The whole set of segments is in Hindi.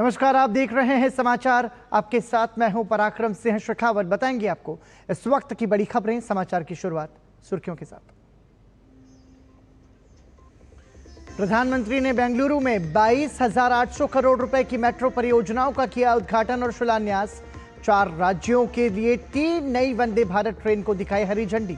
नमस्कार, आप देख रहे हैं समाचार। आपके साथ मैं हूं पराक्रम सिंह शेखावत। बताएंगे आपको इस वक्त की बड़ी खबरें। समाचार की शुरुआत सुर्खियों के साथ। प्रधानमंत्री ने बेंगलुरु में 22,800 करोड़ रुपए की मेट्रो परियोजनाओं का किया उद्घाटन और शिलान्यास। 4 राज्यों के लिए 3 नई वंदे भारत ट्रेन को दिखाई हरी झंडी।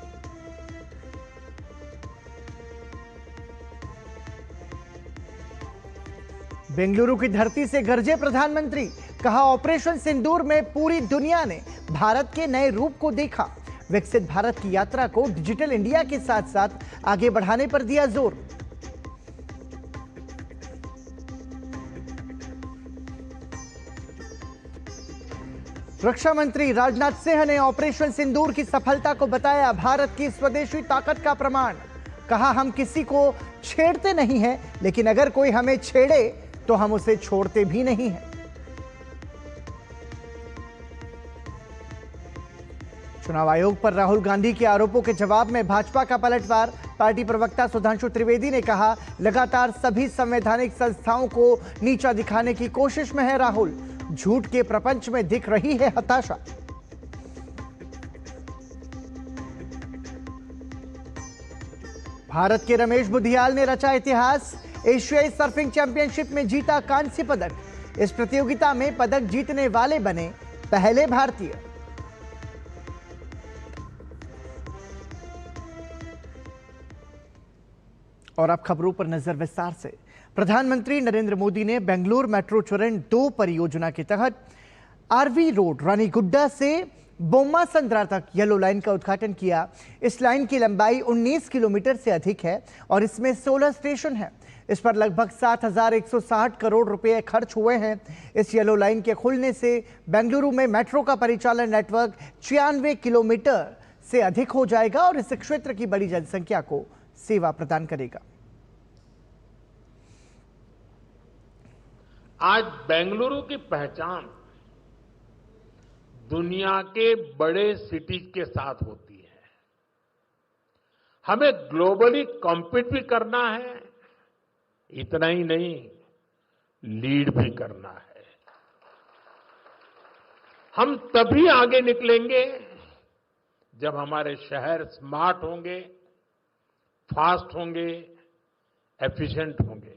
बेंगलुरु की धरती से गरजे प्रधानमंत्री। कहा, ऑपरेशन सिंदूर में पूरी दुनिया ने भारत के नए रूप को देखा। विकसित भारत की यात्रा को डिजिटल इंडिया के साथ साथ आगे बढ़ाने पर दिया जोर। रक्षा मंत्री राजनाथ सिंह ने ऑपरेशन सिंदूर की सफलता को बताया भारत की स्वदेशी ताकत का प्रमाण। कहा, हम किसी को छेड़ते नहीं हैं, लेकिन अगर कोई हमें छेड़े तो हम उसे छोड़ते भी नहीं हैं। चुनाव आयोग पर राहुल गांधी के आरोपों के जवाब में भाजपा का पलटवार। पार्टी प्रवक्ता सुधांशु त्रिवेदी ने कहा, लगातार सभी संवैधानिक संस्थाओं को नीचा दिखाने की कोशिश में है राहुल। झूठ के प्रपंच में दिख रही है हताशा। भारत के रमेश बुधियाल ने रचा इतिहास। एशियाई सर्फिंग चैंपियनशिप में जीता कांस्य पदक। इस प्रतियोगिता में पदक जीतने वाले बने पहले भारतीय। और अब खबरों पर नजर विस्तार से। प्रधानमंत्री नरेंद्र मोदी ने बेंगलुरु मेट्रो चरण 2 परियोजना के तहत आरवी रोड रानीगुड्डा से बोम्मासंद्रा तक येलो लाइन का उद्घाटन किया। इस लाइन की लंबाई 19 किलोमीटर से अधिक है और इसमें 16 स्टेशन हैं। इस पर लगभग 7,160 करोड़ रुपए खर्च हुए हैं। इस येलो लाइन के खुलने से बेंगलुरु में मेट्रो का परिचालन नेटवर्क 96 किलोमीटर से अधिक हो जाएगा और इस क्षेत्र की बड़ी जनसंख्या को सेवा प्रदान करेगा। आज बेंगलुरु की पहचान दुनिया के बड़े सिटीज के साथ होती है। हमें ग्लोबली कॉम्पीट भी करना है, इतना ही नहीं, लीड भी करना है। हम तभी आगे निकलेंगे जब हमारे शहर स्मार्ट होंगे, फास्ट होंगे, एफिशिएंट होंगे।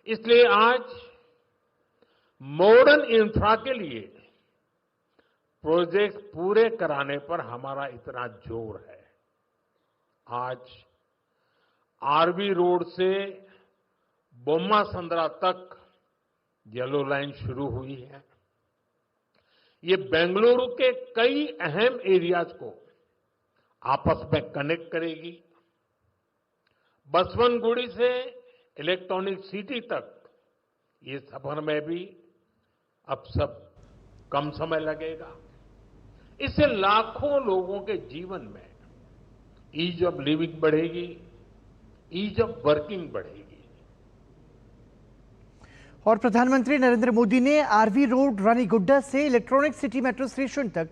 इसलिए आज मॉडर्न इंफ्रा के लिए प्रोजेक्ट पूरे कराने पर हमारा इतना जोर है। आज आरवी रोड से बोम्मासंद्रा तक येलो लाइन शुरू हुई है। ये बेंगलुरु के कई अहम एरियाज को आपस में कनेक्ट करेगी। बसवनगुड़ी से इलेक्ट्रॉनिक सिटी तक ये सफर में भी अब सब कम समय लगेगा। इससे लाखों लोगों के जीवन में ईज ऑफ लिविंग बढ़ेगी, ईज ऑफ वर्किंग बढ़ेगी। और प्रधानमंत्री नरेंद्र मोदी ने आरवी रोड रानीगुड्डा से इलेक्ट्रॉनिक सिटी मेट्रो स्टेशन तक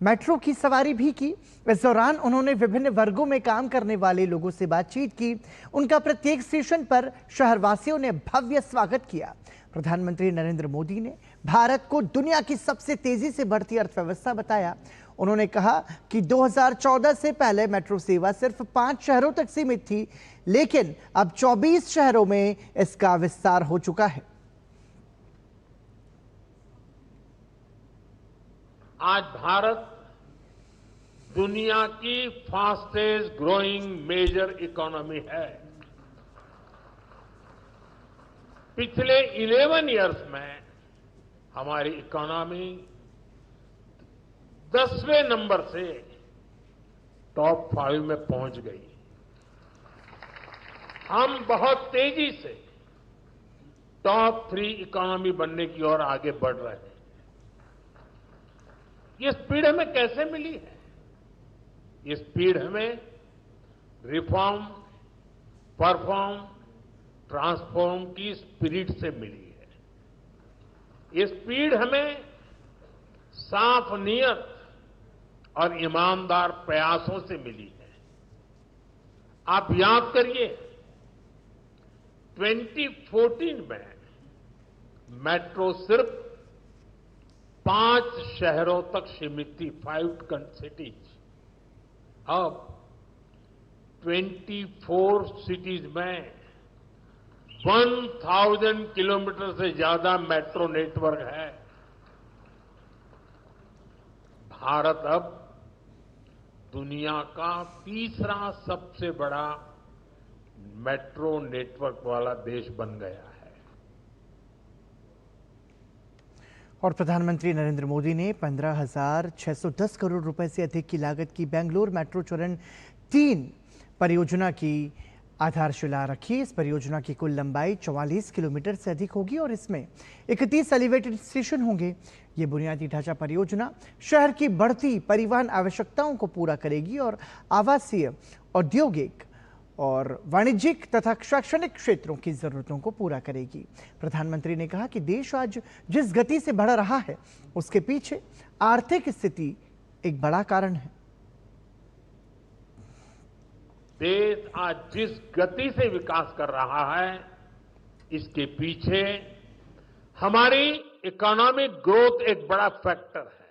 मेट्रो की सवारी भी की। इस दौरान उन्होंने विभिन्न वर्गों में काम करने वाले लोगों से बातचीत की। उनका प्रत्येक स्टेशन पर शहरवासियों ने भव्य स्वागत किया। प्रधानमंत्री नरेंद्र मोदी ने भारत को दुनिया की सबसे तेजी से बढ़ती अर्थव्यवस्था बताया। उन्होंने कहा कि 2014 से पहले मेट्रो सेवा सिर्फ 5 शहरों तक सीमित थी, लेकिन अब 24 शहरों में इसका विस्तार हो चुका है। आज भारत दुनिया की फास्टेस्ट ग्रोइंग मेजर इकोनॉमी है। पिछले 11 इयर्स में हमारी इकोनॉमी 10वें नंबर से टॉप 5 में पहुंच गई। हम बहुत तेजी से टॉप 3 इकोनॉमी बनने की ओर आगे बढ़ रहे हैं। ये स्पीड हमें कैसे मिली है? ये स्पीड हमें रिफॉर्म, परफॉर्म, ट्रांसफॉर्म की स्पिरिट से मिली है। ये स्पीड हमें साफ नीयत और ईमानदार प्रयासों से मिली है। आप याद करिए, 2014 में मेट्रो सिर्फ 5 शहरों तक सीमित थी, 5 सिटीज। अब 24 सिटीज में 1000 किलोमीटर से ज्यादा मेट्रो नेटवर्क है। भारत अब दुनिया का तीसरा सबसे बड़ा मेट्रो नेटवर्क वाला देश बन गया है। और प्रधानमंत्री नरेंद्र मोदी ने 15,610 करोड़ रुपए से अधिक की लागत की बेंगलुरु मेट्रो चरण 3 परियोजना की आधारशिला रखी। इस परियोजना की कुल लंबाई 44 किलोमीटर से अधिक होगी और इसमें 31 एलिवेटेड स्टेशन होंगे। ये बुनियादी ढांचा परियोजना शहर की बढ़ती परिवहन आवश्यकताओं को पूरा करेगी और आवासीय, औद्योगिक और वाणिज्यिक तथा शैक्षणिक क्षेत्रों की जरूरतों को पूरा करेगी। प्रधानमंत्री ने कहा कि देश आज जिस गति से बढ़ रहा है उसके पीछे आर्थिक स्थिति एक बड़ा कारण है। देश आज जिस गति से विकास कर रहा है इसके पीछे हमारी इकोनॉमिक ग्रोथ एक बड़ा फैक्टर है।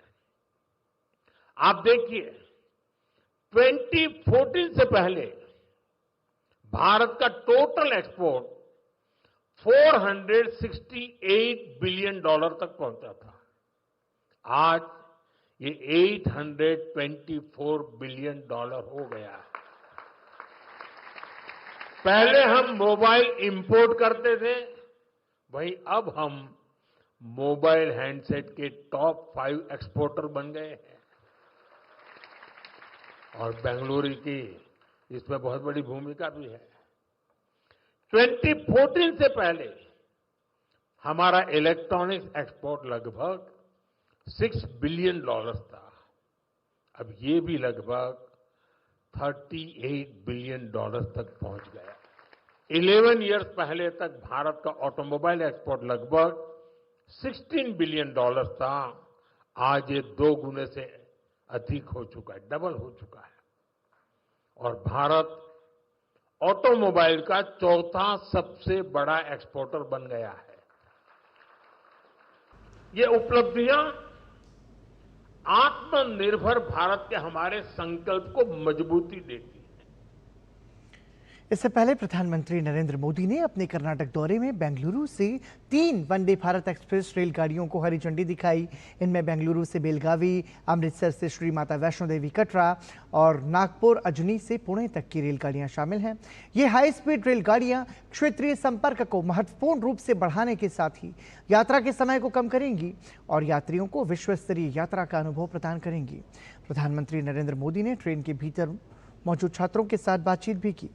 आप देखिए 2014 से पहले भारत का टोटल एक्सपोर्ट 468 बिलियन डॉलर तक पहुंचा था। आज ये 824 बिलियन डॉलर हो गया है। पहले हम मोबाइल इंपोर्ट करते थे, वहीं अब हम मोबाइल हैंडसेट के टॉप 5 एक्सपोर्टर बन गए हैं। और बेंगलुरु की इसमें बहुत बड़ी भूमिका भी है। 2014 से पहले हमारा इलेक्ट्रॉनिक्स एक्सपोर्ट लगभग 6 बिलियन डॉलर था। अब ये भी लगभग 38 बिलियन डॉलर तक पहुंच गया। 11 इयर्स पहले तक भारत का ऑटोमोबाइल एक्सपोर्ट लगभग 16 बिलियन डॉलर था। आज ये 2 गुने से अधिक हो चुका है, डबल हो चुका है। और भारत ऑटोमोबाइल का चौथा सबसे बड़ा एक्सपोर्टर बन गया है। ये उपलब्धियां आत्मनिर्भर भारत के हमारे संकल्प को मजबूती देती है। इससे पहले प्रधानमंत्री नरेंद्र मोदी ने अपने कर्नाटक दौरे में बेंगलुरु से 3 वंदे भारत एक्सप्रेस रेलगाड़ियों को हरी झंडी दिखाई। इनमें बेंगलुरु से बेलगावी, अमृतसर से श्री माता वैष्णो देवी कटरा और नागपुर अजनी से पुणे तक की रेलगाड़ियां शामिल हैं। ये हाई स्पीड रेलगाड़ियां क्षेत्रीय संपर्क को महत्वपूर्ण रूप से बढ़ाने के साथ ही यात्रा के समय को कम करेंगी और यात्रियों को विश्व स्तरीय यात्रा का अनुभव प्रदान करेंगी। प्रधानमंत्री नरेंद्र मोदी ने ट्रेन के भीतर मौजूद छात्रों के साथ बातचीत भी की।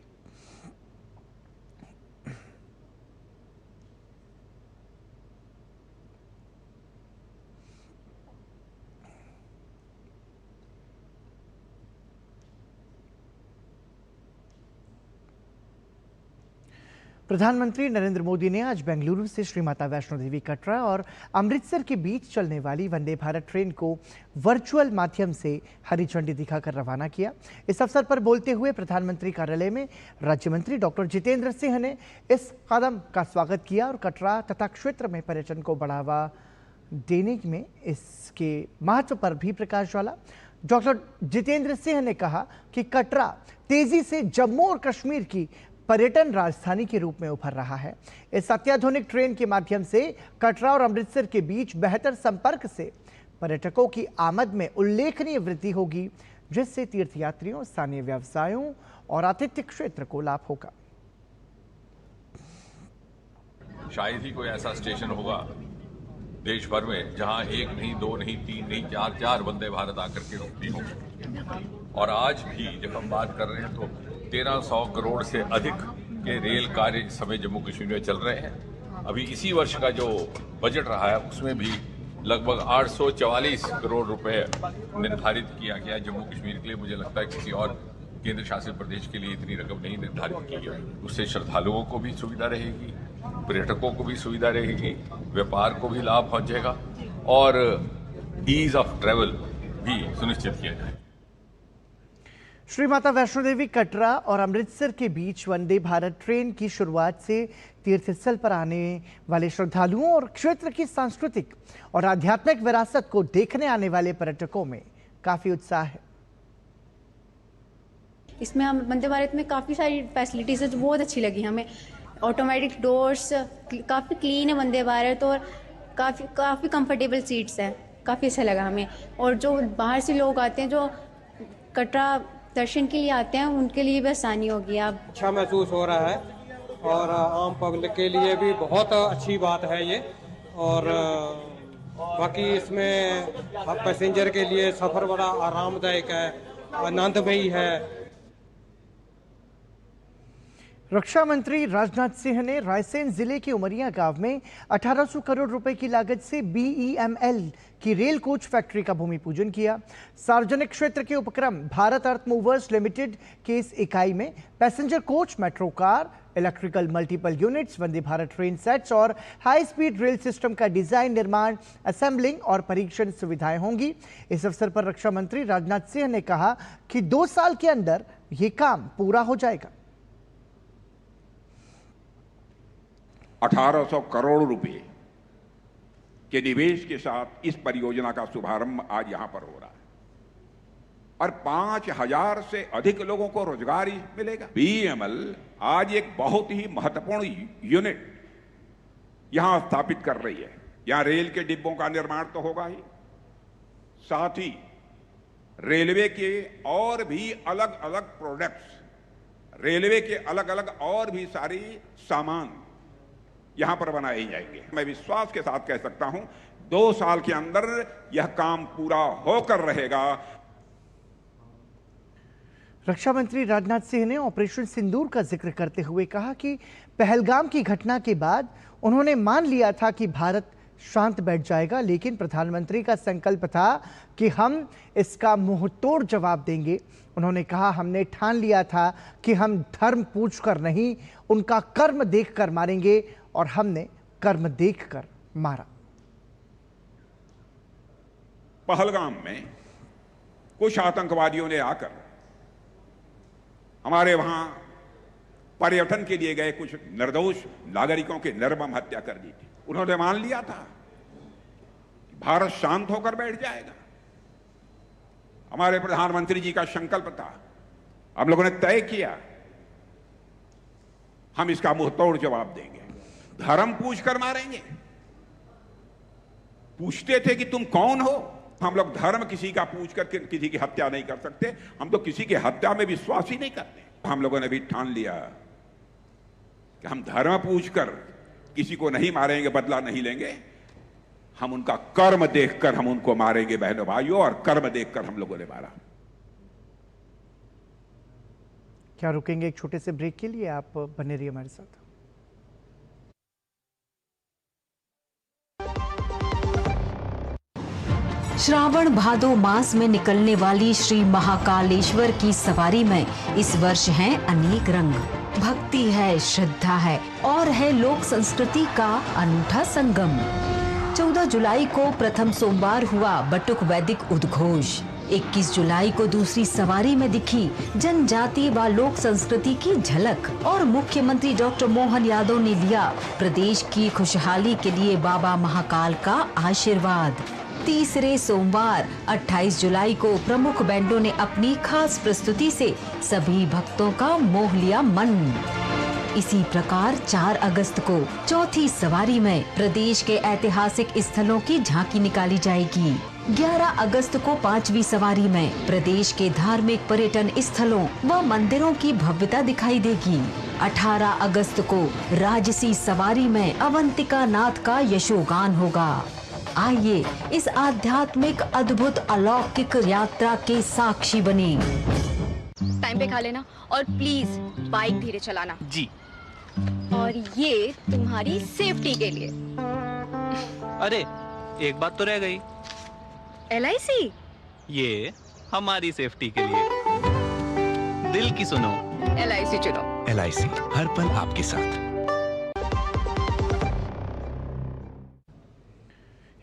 प्रधानमंत्री नरेंद्र मोदी ने आज बेंगलुरु से श्री माता वैष्णो देवी कटरा और अमृतसर के बीच चलने वाली वंदे भारत ट्रेन को वर्चुअल माध्यम से हरी झंडी दिखाकर रवाना किया। इस अवसर पर बोलते हुए प्रधानमंत्री कार्यालय में राज्य मंत्री डॉक्टर जितेंद्र सिंह ने इस कदम का स्वागत किया और कटरा तथा क्षेत्र में पर्यटन को बढ़ावा देने में इसके महत्व पर भी प्रकाश डाला। डॉक्टर जितेंद्र सिंह ने कहा कि कटरा तेजी से जम्मू और कश्मीर की पर्यटन राजधानी के रूप में उभर रहा है। इस अत्याधुनिक ट्रेन के माध्यम से कटरा और अमृतसर के बीच बेहतर संपर्क से पर्यटकों की आमद में उल्लेखनीय वृद्धि होगी, जिससे तीर्थयात्रियों, स्थानीय व्यवसायों और आतिथ्य क्षेत्र को लाभ होगा। शायद ही कोई ऐसा स्टेशन होगा देश भर में जहां 1 नहीं, 2 नहीं, 3 नहीं, 4 वंदे भारत आकर के रुकती हो। और आज भी जब हम बात कर रहे हैं तो 1300 करोड़ से अधिक के रेल कार्य इस समय जम्मू कश्मीर में चल रहे हैं। अभी इसी वर्ष का जो बजट रहा है उसमें भी लगभग 844 करोड़ रुपए निर्धारित किया गया जम्मू कश्मीर के लिए। मुझे लगता है किसी और केंद्र शासित प्रदेश के लिए इतनी रकम नहीं निर्धारित की गई। उससे श्रद्धालुओं को भी सुविधा रहेगी, पर्यटकों को भी सुविधा रहेगी, व्यापार को भी लाभ पहुंचेगा और ईज ऑफ ट्रेवल भी सुनिश्चित किया जाए। श्री माता वैष्णो देवी कटरा और अमृतसर के बीच वंदे भारत ट्रेन की शुरुआत से तीर्थ स्थल पर आने वाले श्रद्धालुओं और क्षेत्र की सांस्कृतिक और आध्यात्मिक विरासत को देखने आने वाले पर्यटकों में काफी उत्साह है। इसमें हम वंदे भारत में काफ़ी सारी फैसिलिटीज़ है जो बहुत अच्छी लगी हमें। ऑटोमेटिक डोर्स, काफ़ी क्लीन है वंदे भारत और काफ़ी कंफर्टेबल सीट्स हैं, काफ़ी अच्छा लगा हमें। और जो बाहर से लोग आते हैं जो कटरा दर्शन के लिए आते हैं उनके लिए भी आसानी होगी। अब अच्छा महसूस हो रहा है और आम पब्लिक के लिए भी बहुत अच्छी बात है ये। और बाकी इसमें पैसेंजर के लिए सफ़र बड़ा आरामदायक है, आनंदमयी है। रक्षा मंत्री राजनाथ सिंह ने रायसेन जिले के उमरिया गांव में 1800 करोड़ रुपए की लागत से BEML की रेल कोच फैक्ट्री का भूमि पूजन किया। सार्वजनिक क्षेत्र के उपक्रम भारत अर्थ मूवर्स लिमिटेड के इस इकाई में passenger coach, metro car, electrical multiple units, Vande Bharat train sets और हाई स्पीड रेल सिस्टम का डिजाइन, निर्माण, असेंबलिंग और परीक्षण सुविधाएं होंगी। इस अवसर पर रक्षा मंत्री राजनाथ सिंह ने कहा कि 2 साल के अंदर ये काम पूरा हो जाएगा। 1800 करोड़ रुपए के निवेश के साथ इस परियोजना का शुभारंभ आज यहां पर हो रहा है और 5000 से अधिक लोगों को रोजगार मिलेगा। BEML आज एक बहुत ही महत्वपूर्ण यूनिट यहां स्थापित कर रही है। यहां रेल के डिब्बों का निर्माण तो होगा ही, साथ ही रेलवे के और भी अलग अलग प्रोडक्ट्स, रेलवे के अलग अलग और भी सारी सामान यहां पर बनाए जाएंगे। मैं विश्वास के साथ कह सकता हूं 2 साल के अंदर यह काम पूरा होकर रहेगा। रक्षा मंत्री राजनाथ सिंह ने ऑपरेशन सिंदूर का जिक्र करते हुए कहा कि पहलगाम की घटना के बाद उन्होंने मान लिया था कि भारत शांत बैठ जाएगा, लेकिन प्रधानमंत्री का संकल्प था कि हम इसका मुंहतोड़ जवाब देंगे। उन्होंने कहा, हमने ठान लिया था कि हम धर्म पूछकर नहीं, उनका कर्म देखकर मारेंगे और हमने कर्म देखकर मारा। पहलगाम में कुछ आतंकवादियों ने आकर हमारे वहां पर्यटन के लिए गए कुछ निर्दोष नागरिकों की निर्मम हत्या कर दी थी। उन्होंने मान लिया था कि भारत शांत होकर बैठ जाएगा। हमारे प्रधानमंत्री जी का संकल्प था, हम लोगों ने तय किया हम इसका मुंहतोड़ जवाब देंगे, धर्म पूछकर मारेंगे। पूछते थे कि तुम कौन हो? हम लोग धर्म किसी का पूछकर किसी की हत्या नहीं कर सकते, हम तो किसी की हत्या में विश्वास ही नहीं करते। हम लोगों ने भी ठान लिया कि हम धर्म पूछकर किसी को नहीं मारेंगे, बदला नहीं लेंगे, हम उनका कर्म देखकर हम उनको मारेंगे बहनों भाइयों, और कर्म देखकर हम लोगों ने मारा। क्या रुकेंगे एक छोटे से ब्रेक के लिए? आप बने रहिए हमारे साथ। श्रावण भादो मास में निकलने वाली श्री महाकालेश्वर की सवारी में इस वर्ष हैं अनेक रंग। भक्ति है, श्रद्धा है और है लोक संस्कृति का अनूठा संगम। 14 जुलाई को प्रथम सोमवार हुआ बटुक वैदिक उद्घोष। 21 जुलाई को दूसरी सवारी में दिखी जनजाति व लोक संस्कृति की झलक और मुख्यमंत्री डॉक्टर मोहन यादव ने लिया प्रदेश की खुशहाली के लिए बाबा महाकाल का आशीर्वाद। तीसरे सोमवार 28 जुलाई को प्रमुख बैंडों ने अपनी खास प्रस्तुति से सभी भक्तों का मोह लिया मन। इसी प्रकार 4 अगस्त को चौथी सवारी में प्रदेश के ऐतिहासिक स्थलों की झांकी निकाली जाएगी। 11 अगस्त को 5वीं सवारी में प्रदेश के धार्मिक पर्यटन स्थलों व मंदिरों की भव्यता दिखाई देगी। 18 अगस्त को राजसी सवारी में अवंतिका नाथ का यशोगान होगा। आइए इस आध्यात्मिक अद्भुत अलौकिक यात्रा के साक्षी बने। टाइम पे खा लेना और प्लीज बाइक धीरे चलाना जी। और ये तुम्हारी सेफ्टी के लिए। अरे एक बात तो रह गई। LIC ये हमारी सेफ्टी के लिए। दिल की सुनो, LIC चुनो। LIC हर पल आपके साथ।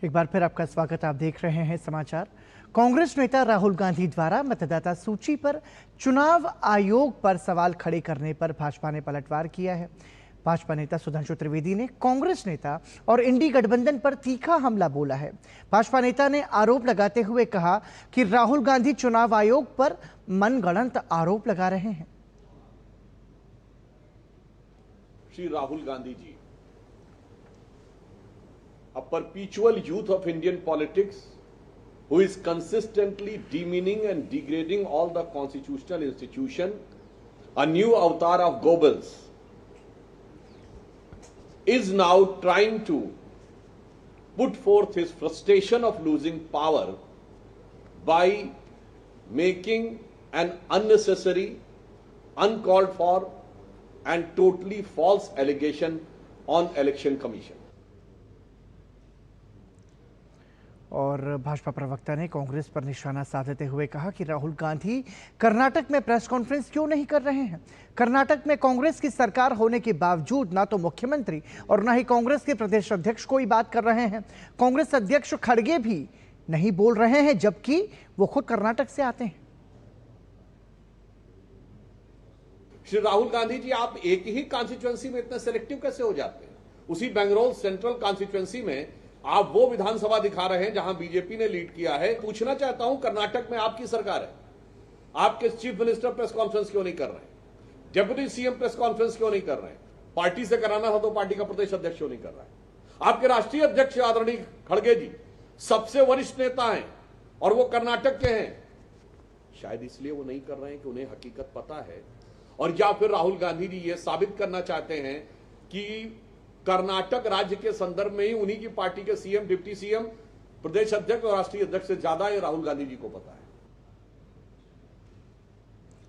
एक बार फिर आपका स्वागत। आप देख रहे हैं समाचार। कांग्रेस नेता राहुल गांधी द्वारा मतदाता सूची पर चुनाव आयोग पर सवाल खड़े करने पर भाजपा ने पलटवार किया है। भाजपा नेता सुधांशु त्रिवेदी ने कांग्रेस नेता और इंडी गठबंधन पर तीखा हमला बोला है। भाजपा नेता ने आरोप लगाते हुए कहा कि राहुल गांधी चुनाव आयोग पर मनगढ़ंत आरोप लगा रहे हैं। Shri Rahul Gandhi ji, a perpetual youth of Indian politics who is consistently demeaning and degrading all the constitutional institution, a new avatar of Goebbels, is now trying to put forth his frustration of losing power by making an unnecessary, uncalled for and totally false allegation on Election Commission. और भाजपा प्रवक्ता ने कांग्रेस पर निशाना साधते हुए कहा कि राहुल गांधी कर्नाटक में प्रेस कॉन्फ्रेंस क्यों नहीं कर रहे हैं। कर्नाटक में कांग्रेस की सरकार होने के बावजूद ना तो मुख्यमंत्री और ना ही कांग्रेस के प्रदेश अध्यक्ष कोई बात कर रहे हैं। कांग्रेस अध्यक्ष खड़गे भी नहीं बोल रहे हैं, जबकि वो खुद कर्नाटक से आते हैं। श्री राहुल गांधी जी, आप एक ही कॉन्स्टिट्यूएंसी में इतने सिलेक्टिव कैसे हो जाते हैं? उसी बेंगलोर सेंट्रल कॉन्स्टिट्यूएंसी में आप वो विधानसभा दिखा रहे हैं जहां बीजेपी ने लीड किया है। पूछना चाहता हूं, कर्नाटक में आपकी सरकार है, आपके चीफ मिनिस्टर प्रेस कॉन्फ्रेंस क्यों नहीं कर रहे? डेप्यूटी सीएम प्रेस कॉन्फ्रेंस क्यों नहीं कर रहे? पार्टी से कराना था तो पार्टी का प्रदेश अध्यक्ष क्यों नहीं कर रहा है? आपके राष्ट्रीय अध्यक्ष आदरणीय खड़गे जी सबसे वरिष्ठ नेता हैं और वो कर्नाटक के हैं। शायद इसलिए वो नहीं कर रहे हैं कि उन्हें हकीकत पता है, और या फिर राहुल गांधी जी ये साबित करना चाहते हैं कि कर्नाटक राज्य के संदर्भ में ही उन्हीं की पार्टी के सीएम, डिप्टी सीएम, प्रदेश अध्यक्ष और राष्ट्रीय अध्यक्ष से ज्यादा ये राहुल गांधी जी को पता है।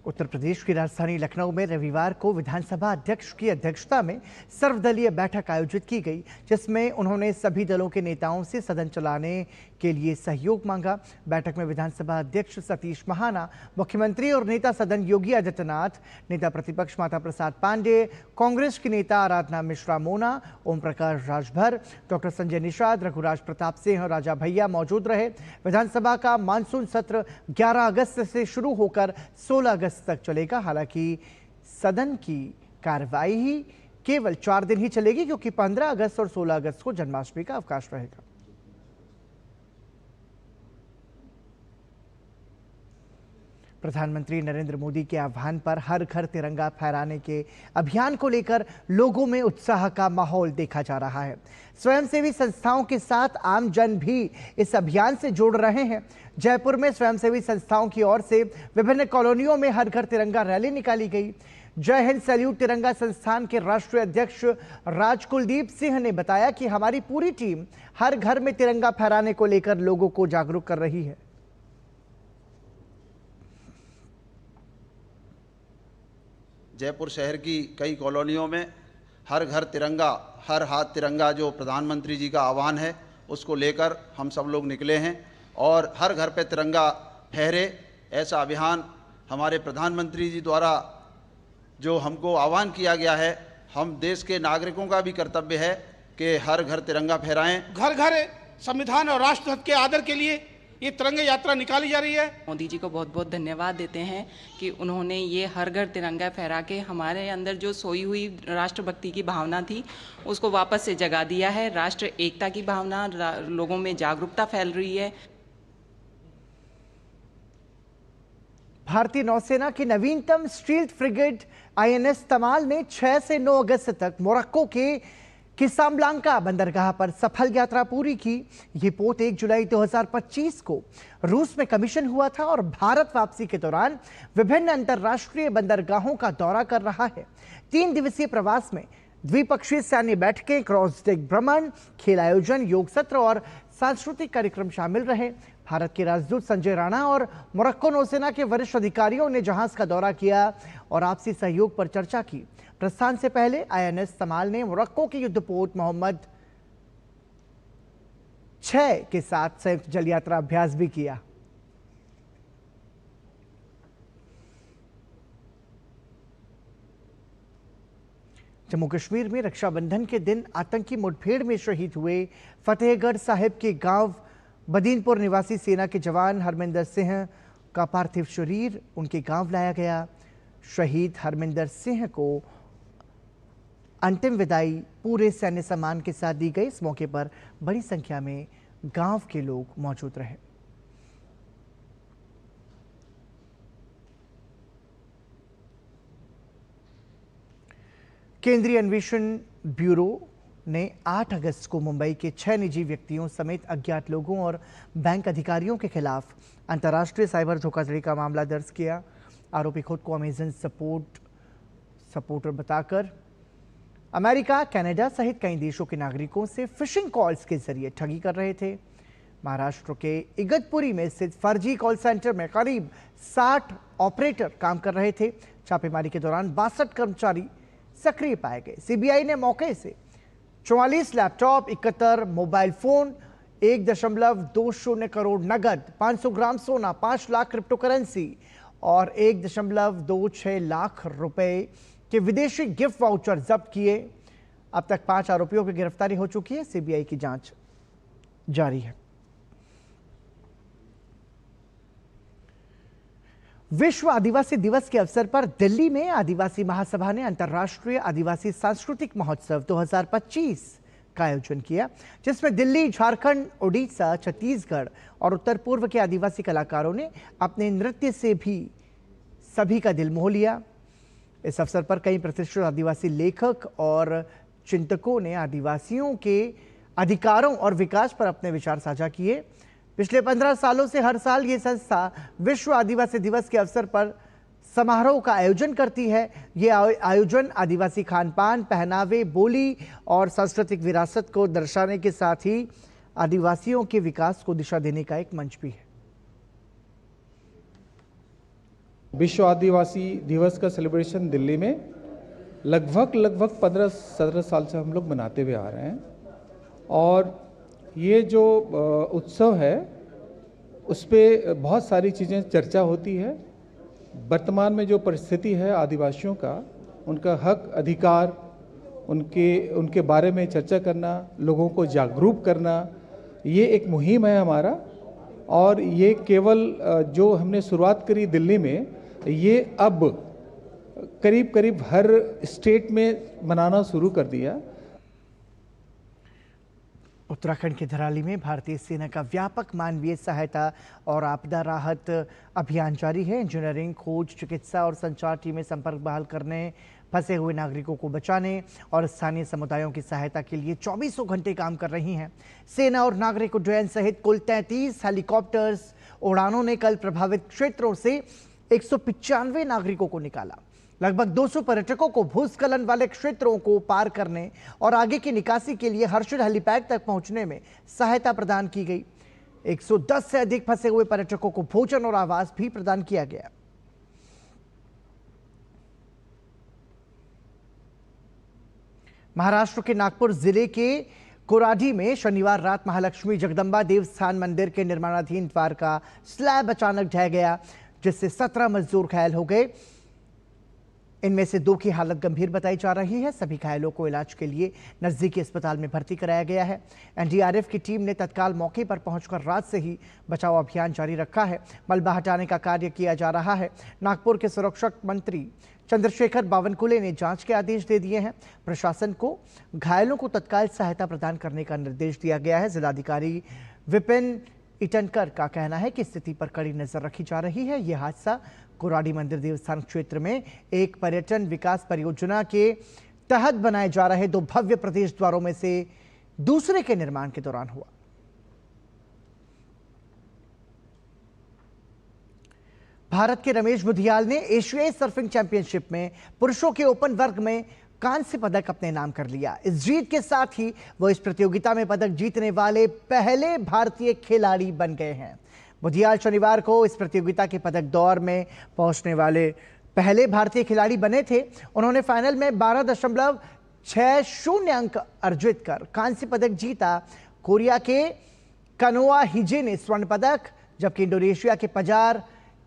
उत्तर प्रदेश की राजधानी लखनऊ में रविवार को विधानसभा अध्यक्ष की अध्यक्षता में सर्वदलीय बैठक आयोजित की गई, जिसमें उन्होंने सभी दलों के नेताओं से सदन चलाने के लिए सहयोग मांगा। बैठक में विधानसभा अध्यक्ष सतीश महाना, मुख्यमंत्री और नेता सदन योगी आदित्यनाथ, नेता प्रतिपक्ष माता प्रसाद पांडे, कांग्रेस की नेता आराधना मिश्रा मोना, ओम प्रकाश राजभर, डॉक्टर संजय निषाद, रघुराज प्रताप सिंह और राजा भैया मौजूद रहे। विधानसभा का मानसून सत्र 11 अगस्त से शुरू होकर 16 अगस्त तक चलेगा। हालांकि सदन की कार्रवाई ही केवल 4 दिन ही चलेगी, क्योंकि 15 अगस्त और 16 अगस्त को जन्माष्टमी का अवकाश रहेगा। प्रधानमंत्री नरेंद्र मोदी के आह्वान पर हर घर तिरंगा फहराने के अभियान को लेकर लोगों में उत्साह का माहौल देखा जा रहा है। स्वयंसेवी संस्थाओं के साथ आम जन भी इस अभियान से जुड़ रहे हैं। जयपुर में स्वयंसेवी संस्थाओं की ओर से विभिन्न कॉलोनियों में हर घर तिरंगा रैली निकाली गई। जय हिंद सैल्यूट तिरंगा संस्थान के राष्ट्रीय अध्यक्ष राज कुलदीप सिंह ने बताया कि हमारी पूरी टीम हर घर में तिरंगा फहराने को लेकर लोगों को जागरूक कर रही है। जयपुर शहर की कई कॉलोनियों में हर घर तिरंगा, हर हाथ तिरंगा जो प्रधानमंत्री जी का आह्वान है, उसको लेकर हम सब लोग निकले हैं और हर घर पे तिरंगा फहरे, ऐसा अभियान हमारे प्रधानमंत्री जी द्वारा जो हमको आह्वान किया गया है, हम देश के नागरिकों का भी कर्तव्य है कि हर घर तिरंगा फहराएं। घर घर संविधान और राष्ट्रध्वज के आदर के लिए ये तिरंगा यात्रा निकाली जा रही है। मोदी जी को बहुत बहुत धन्यवाद देते हैं कि उन्होंने ये हर घर तिरंगा फहरा के हमारे अंदर जो सोई हुई राष्ट्रभक्ति की भावना थी उसको वापस से जगा दिया है। राष्ट्र एकता की भावना, लोगों में जागरूकता फैल रही है। भारतीय नौसेना की नवीनतम स्टील्थ फ्रिगेट INS तमाल ने 6 से 9 अगस्त तक मोरक्को के किसाम्बलांका बंदरगाह पर सफल यात्रा पूरी की। ये पोत 1 जुलाई 2025 को रूस में कमीशन हुआ था और भारत वापसी के दौरान विभिन्न अंतर्राष्ट्रीय बंदरगाहों का दौरा कर रहा है। 3 दिवसीय प्रवास में द्विपक्षीय सैन्य बैठकें, क्रॉस डेक भ्रमण, खेल आयोजन, योग सत्र और सांस्कृतिक कार्यक्रम शामिल रहे। भारत के राजदूत संजय राणा और मोरक्को नौसेना के वरिष्ठ अधिकारियों ने जहाज का दौरा किया और आपसी सहयोग पर चर्चा की। प्रस्थान से पहले INS तमाल ने मोरक्को के युद्धपोत मोहम्मद 6 के साथ संयुक्त जल यात्रा अभ्यास भी किया। जम्मू कश्मीर में रक्षाबंधन के दिन आतंकी मुठभेड़ में शहीद हुए फतेहगढ़ साहिब के गांव बदीनपुर निवासी सेना के जवान हरमिंदर सिंह का पार्थिव शरीर उनके गांव लाया गया। शहीद हरमिंदर सिंह को अंतिम विदाई पूरे सैन्य सम्मान के साथ दी गई। इस मौके पर बड़ी संख्या में गांव के लोग मौजूद रहे। केंद्रीय अन्वेषण ब्यूरो ने 8 अगस्त को मुंबई के 6 निजी व्यक्तियों समेत अज्ञात लोगों और बैंक अधिकारियों के खिलाफ अंतर्राष्ट्रीय साइबर धोखाधड़ी का मामला दर्ज किया। आरोपी खुद को अमेजन सपोर्टर बताकर अमेरिका, कनाडा सहित कई देशों के नागरिकों से फिशिंग कॉल्स के जरिए ठगी कर रहे थे। महाराष्ट्र के इगतपुरी में स्थित फर्जी कॉल सेंटर में करीब 60 ऑपरेटर काम कर रहे थे। छापेमारी के दौरान 62 कर्मचारी सक्रिय पाए गए। सीबीआई ने मौके से 44 लैपटॉप, 71 मोबाइल फोन, 1.20 करोड़ नगद, 500 ग्राम सोना, 5 लाख क्रिप्टो करेंसी और 1.26 लाख रुपए के विदेशी गिफ्ट वाउचर जब्त किए। अब तक 5 आरोपियों की गिरफ्तारी हो चुकी है। सीबीआई की जांच जारी है। विश्व आदिवासी दिवस के अवसर पर दिल्ली में आदिवासी महासभा ने अंतर्राष्ट्रीय आदिवासी सांस्कृतिक महोत्सव 2025 का आयोजन किया, जिसमें दिल्ली, झारखंड, ओडिशा, छत्तीसगढ़ और उत्तर पूर्व के आदिवासी कलाकारों ने अपने नृत्य से भी सभी का दिल मोह लिया। इस अवसर पर कई प्रतिष्ठित आदिवासी लेखक और चिंतकों ने आदिवासियों के अधिकारों और विकास पर अपने विचार साझा किए। पिछले 15 सालों से हर साल ये संस्था विश्व आदिवासी दिवस के अवसर पर समारोह का आयोजन करती है। ये आयोजन आदिवासी खानपान, पहनावे, बोली और सांस्कृतिक विरासत को दर्शाने के साथ ही आदिवासियों के विकास को दिशा देने का एक मंच भी है। विश्व आदिवासी दिवस का सेलिब्रेशन दिल्ली में लगभग 15-17 साल से हम लोग मनाते हुए आ रहे हैं और ये जो उत्सव है उस पर बहुत सारी चीज़ें चर्चा होती है। वर्तमान में जो परिस्थिति है आदिवासियों का, उनका हक अधिकार, उनके बारे में चर्चा करना, लोगों को जागरूक करना, ये एक मुहिम है हमारा। और ये केवल जो हमने शुरुआत करी दिल्ली में, ये अब करीब हर स्टेट में मनाना शुरू कर दिया। उत्तराखंड के धराली में भारतीय सेना का व्यापक मानवीय सहायता और आपदा राहत अभियान जारी है। इंजीनियरिंग, खोज, चिकित्सा और संचार टीमें संपर्क बहाल करने, फंसे हुए नागरिकों को बचाने और स्थानीय समुदायों की सहायता के लिए 24 घंटे काम कर रही हैं। सेना और नागरिक उड्डयन सहित कुल 33 हेलीकॉप्टर्स उड़ानों ने कल प्रभावित क्षेत्रों से 195 नागरिकों को निकाला। लगभग 200 पर्यटकों को भूस्खलन वाले क्षेत्रों को पार करने और आगे की निकासी के लिए हर्षिल हेलीपैड तक पहुंचने में सहायता प्रदान की गई। 110 से अधिक फंसे हुए पर्यटकों को भोजन और आवास भी प्रदान किया गया। महाराष्ट्र के नागपुर जिले के कोराडी में शनिवार रात महालक्ष्मी जगदंबा देवस्थान मंदिर के निर्माणाधीन द्वार का स्लैब अचानक ढह गया, जिससे 17 मजदूर घायल हो गए। इनमें से 2 की हालत गंभीर बताई जा रही है। सभी घायलों को इलाज के लिए नजदीकी अस्पताल में भर्ती कराया गया है। एनडीआरएफ की टीम ने तत्काल मौके पर पहुंचकर रात से ही बचाव अभियान जारी रखा है। मलबा हटाने का कार्य किया जा रहा है। नागपुर के संरक्षक मंत्री चंद्रशेखर बावनकुले ने जांच के आदेश दे दिए हैं। प्रशासन को घायलों को तत्काल सहायता प्रदान करने का निर्देश दिया गया है। जिलाधिकारी विपिन इटनकर का कहना है कि स्थिति पर कड़ी नजर रखी जा रही है। यह हादसा कोराडी मंदिर देवस्थान क्षेत्र में एक पर्यटन विकास परियोजना के तहत बनाए जा रहे 2 भव्य प्रवेश द्वारों में से दूसरे के निर्माण के दौरान हुआ। भारत के रमेश बुधियाल ने एशियाई सर्फिंग चैंपियनशिप में पुरुषों के ओपन वर्ग में कांस्य पदक अपने नाम कर लिया। इस जीत के साथ ही वो इस प्रतियोगिता में पदक जीतने वाले पहले भारतीय खिलाड़ी बन गए हैं। बुधियाल शनिवार को इस प्रतियोगिता के पदक दौर में पहुंचने वाले पहले भारतीय खिलाड़ी बने थे। उन्होंने फाइनल में 12.60 अंक अर्जित कर कांस्य पदक जीता। कोरिया के कनोआ हिजे ने स्वर्ण पदक, जबकि इंडोनेशिया के पजार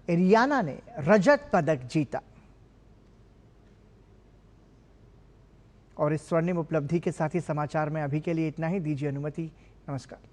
एरियाना ने रजत पदक जीता। और इस स्वर्णिम उपलब्धि के साथ ही समाचार में अभी के लिए इतना ही। दीजिए अनुमति। नमस्कार।